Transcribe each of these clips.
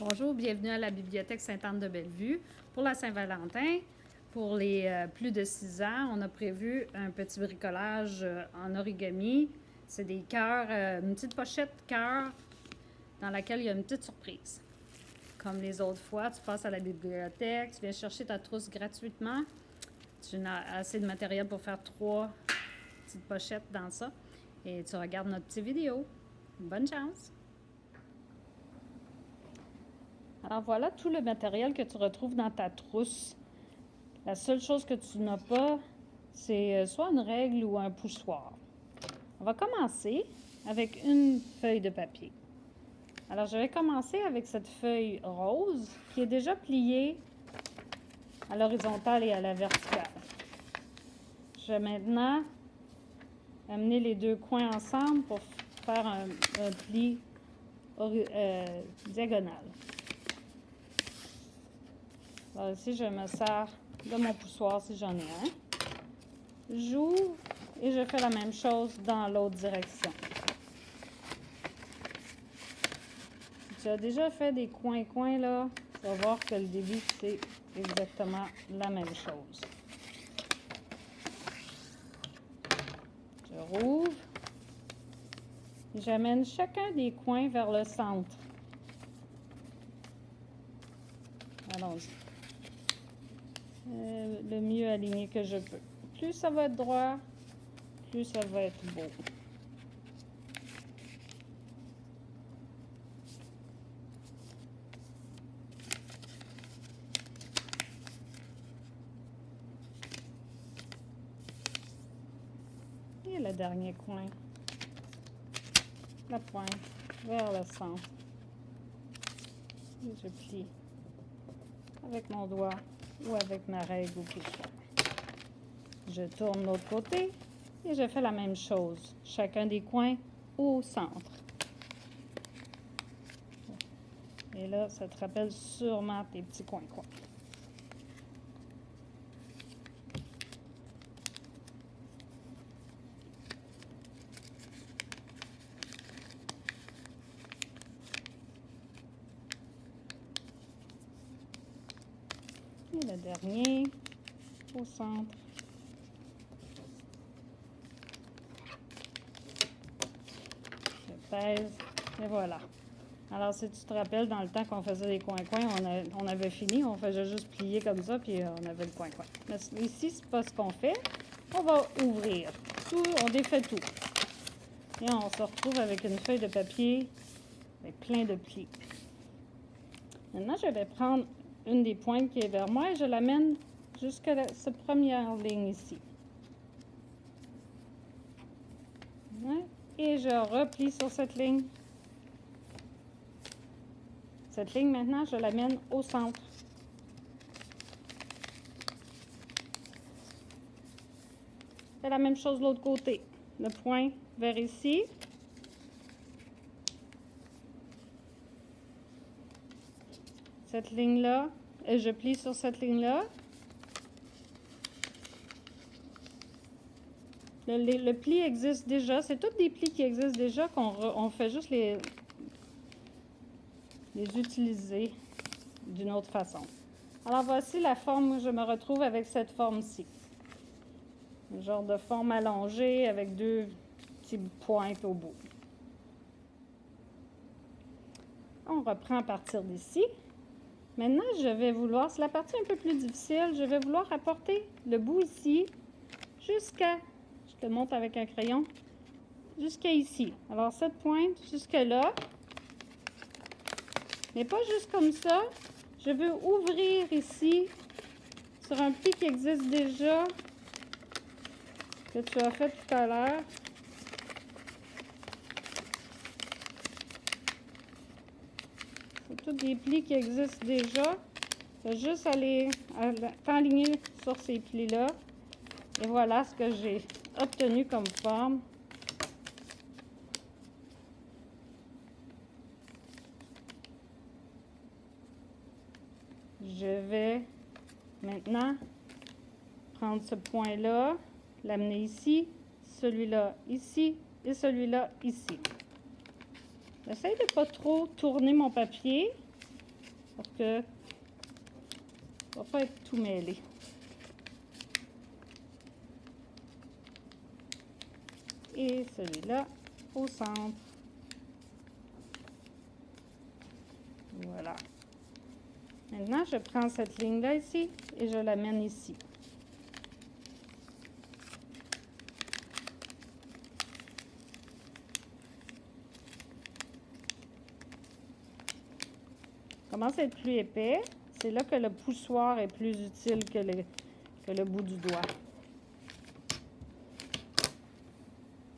Bonjour, bienvenue à la Bibliothèque Sainte-Anne-de-Bellevue. Pour la Saint-Valentin, pour les plus de 6 ans, on a prévu un petit bricolage en origami. C'est des cœurs, une petite pochette cœur dans laquelle il y a une petite surprise. Comme les autres fois, tu passes à la bibliothèque, tu viens chercher ta trousse gratuitement. Tu as assez de matériel pour faire 3 petites pochettes dans ça. Et tu regardes notre petite vidéo. Bonne chance! Alors voilà tout le matériel que tu retrouves dans ta trousse. La seule chose que tu n'as pas, c'est soit une règle ou un poussoir. On va commencer avec une feuille de papier. Alors je vais commencer avec cette feuille rose qui est déjà pliée à l'horizontale et à la verticale. Je vais maintenant amener les deux coins ensemble pour faire un pli diagonal. Alors ici, je me sers de mon poussoir si j'en ai un. J'ouvre et je fais la même chose dans l'autre direction. Si tu as déjà fait des coins-coins là, tu vas voir que le début, c'est exactement la même chose. Je rouvre et j'amène chacun des coins vers le centre. Allons-y. Le mieux aligné que je peux. Plus ça va être droit, plus ça va être beau. Et le dernier coin, la pointe vers le centre. Et je plie avec mon doigt ou avec ma règle ou poussoir. Je tourne l'autre côté et je fais la même chose. Chacun des coins au centre. Et là, ça te rappelle sûrement tes petits coins-coins. Et le dernier au centre. Je pèse et voilà. Alors, si tu te rappelles, dans le temps qu'on faisait des coins-coins, on avait fini, on faisait juste plier comme ça, puis on avait le coin-coin. Mais ici, c'est pas ce qu'on fait. On va ouvrir. On défait tout. Et on se retrouve avec une feuille de papier avec plein de plis. Maintenant, je vais prendre une des pointes qui est vers moi et je l'amène jusqu'à cette première ligne ici. Et je replie sur cette ligne. Cette ligne, maintenant, je l'amène au centre. C'est la même chose de l'autre côté. Le point vers ici. Cette ligne-là, et je plie sur cette ligne-là. Le pli existe déjà. C'est tous des plis qui existent déjà qu'on fait juste les utiliser d'une autre façon. Alors voici la forme où je me retrouve avec cette forme-ci. Un genre de forme allongée avec deux petites pointes au bout. On reprend à partir d'ici. Maintenant, je vais vouloir, c'est la partie un peu plus difficile, je vais vouloir apporter le bout ici jusqu'à, je te montre avec un crayon, jusqu'à ici. Alors cette pointe jusqu'à là. Mais pas juste comme ça. Je veux ouvrir ici sur un pli qui existe déjà, que tu as fait tout à l'heure. C'est tous des plis qui existent déjà. Je vais juste aller t'enligner sur ces plis-là. Et voilà ce que j'ai obtenu comme forme. Je vais maintenant prendre ce point-là, l'amener ici, celui-là ici et celui-là ici. J'essaie de ne pas trop tourner mon papier pour que ça ne va pas être tout mêlé. Et celui-là au centre. Voilà. Maintenant, je prends cette ligne-là ici et je l'amène ici. Commence à être plus épais. C'est là que le poussoir est plus utile que le bout du doigt.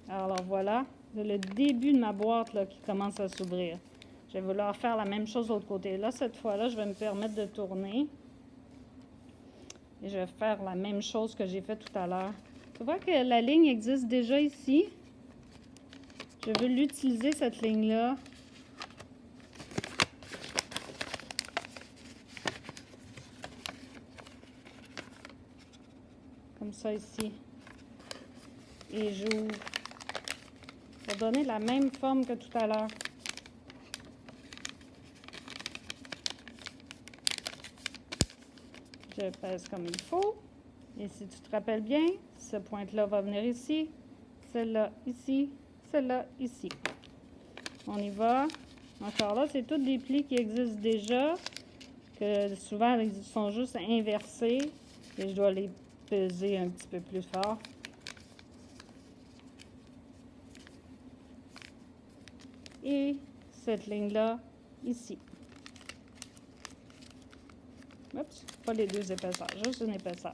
Alors voilà, le début de ma boîte là, qui commence à s'ouvrir. Je vais vouloir faire la même chose de l'autre côté. Là, cette fois-là, je vais me permettre de tourner. Et je vais faire la même chose que j'ai fait tout à l'heure. Tu vois que la ligne existe déjà ici. Je veux l'utiliser, cette ligne-là. Comme ça ici. Et j'ouvre. Pour donner la même forme que tout à l'heure. Je pèse comme il faut. Et si tu te rappelles bien, ce pointe-là va venir ici, celle-là ici, celle-là ici. On y va. Encore là, c'est tous des plis qui existent déjà, que souvent ils sont juste inversés et je dois les peser un petit peu plus fort. Et cette ligne-là ici. Oups, pas les deux épaisseurs, juste une épaisseur.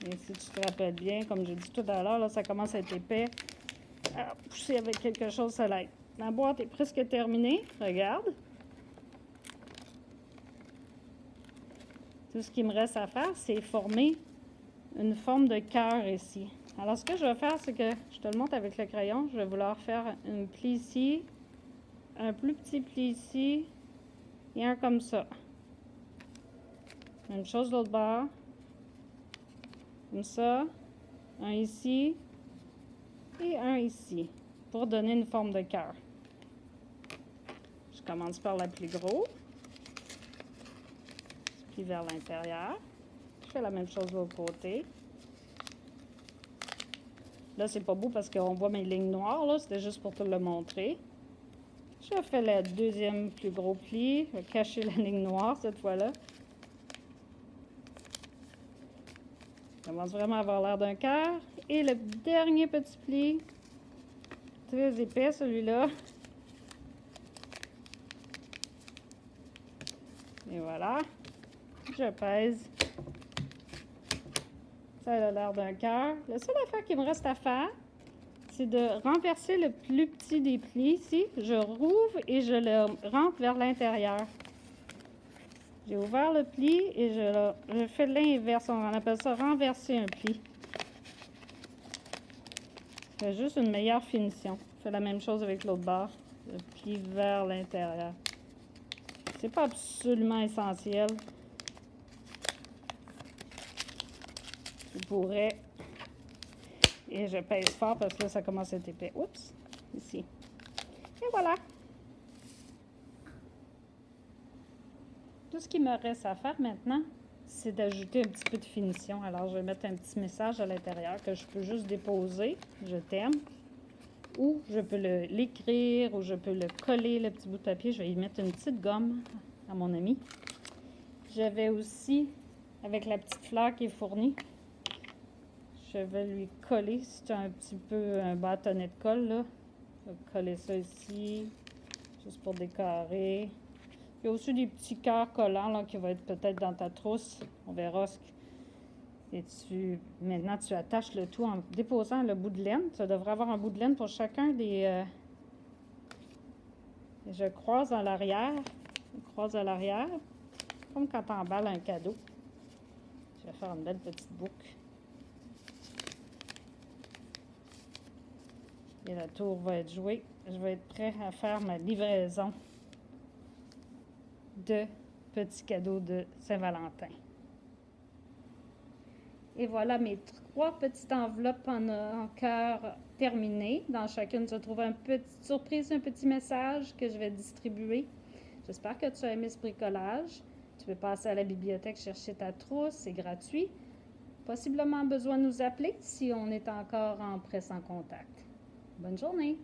Et si tu te rappelles bien, comme j'ai dit tout à l'heure, là, ça commence à être épais. Alors, pousser avec quelque chose, ça l'aide. La boîte est presque terminée. Regarde. Tout ce qui me reste à faire, c'est former une forme de cœur ici. Alors, ce que je vais faire, c'est que je te le montre avec le crayon. Je vais vouloir faire un pli ici, un plus petit pli ici et un comme ça. Même chose de l'autre bord. Comme ça. Un ici et un ici. Pour donner une forme de cœur. Je commence par la plus gros. Je plie vers l'intérieur. Je fais la même chose de l'autre côté. Là, c'est pas beau parce qu'on voit mes lignes noires, là. C'était juste pour te le montrer. Je fais le deuxième plus gros pli. Je vais cacher la ligne noire cette fois-là. Ça commence vraiment à avoir l'air d'un cœur. Et le dernier petit pli, très épais celui-là. Et voilà. Je pèse. Ça a l'air d'un cœur. La seule affaire qu'il me reste à faire, c'est de renverser le plus petit des plis ici. Je rouvre et je le rentre vers l'intérieur. J'ai ouvert le pli et je fais l'inverse. On appelle ça renverser un pli. C'est juste une meilleure finition. Je fais la même chose avec l'autre bord. Le pli vers l'intérieur. C'est pas absolument essentiel. Je pourrais. Et je pèse fort parce que là, ça commence à être épais. Oups! Ici. Et voilà! Tout ce qui me reste à faire maintenant, c'est d'ajouter un petit peu de finition. Alors, je vais mettre un petit message à l'intérieur que je peux juste déposer. Je t'aime. Ou je peux l'écrire, ou je peux le coller, le petit bout de papier. Je vais y mettre une petite gomme à mon ami. J'avais aussi, avec la petite fleur qui est fournie, je vais lui coller. C'est un petit peu un bâtonnet de colle, là. Je vais coller ça ici, juste pour décorer. Il y a aussi des petits cœurs collants là, qui vont être peut-être dans ta trousse. On verra ce que... Et maintenant, tu attaches le tout en déposant le bout de laine. Tu devrais avoir un bout de laine pour chacun des... Je croise à l'arrière. Je croise à l'arrière. Comme quand tu emballes un cadeau. Je vais faire une belle petite boucle. Et la tour va être jouée. Je vais être prêt à faire ma livraison de petits cadeaux de Saint-Valentin. Et voilà mes 3 petites enveloppes en cœur terminées. Dans chacune se trouve une petite surprise, un petit message que je vais distribuer. J'espère que tu as aimé ce bricolage. Tu peux passer à la bibliothèque chercher ta trousse, c'est gratuit. Possiblement besoin de nous appeler si on est encore en pressant contact. Bonne journée!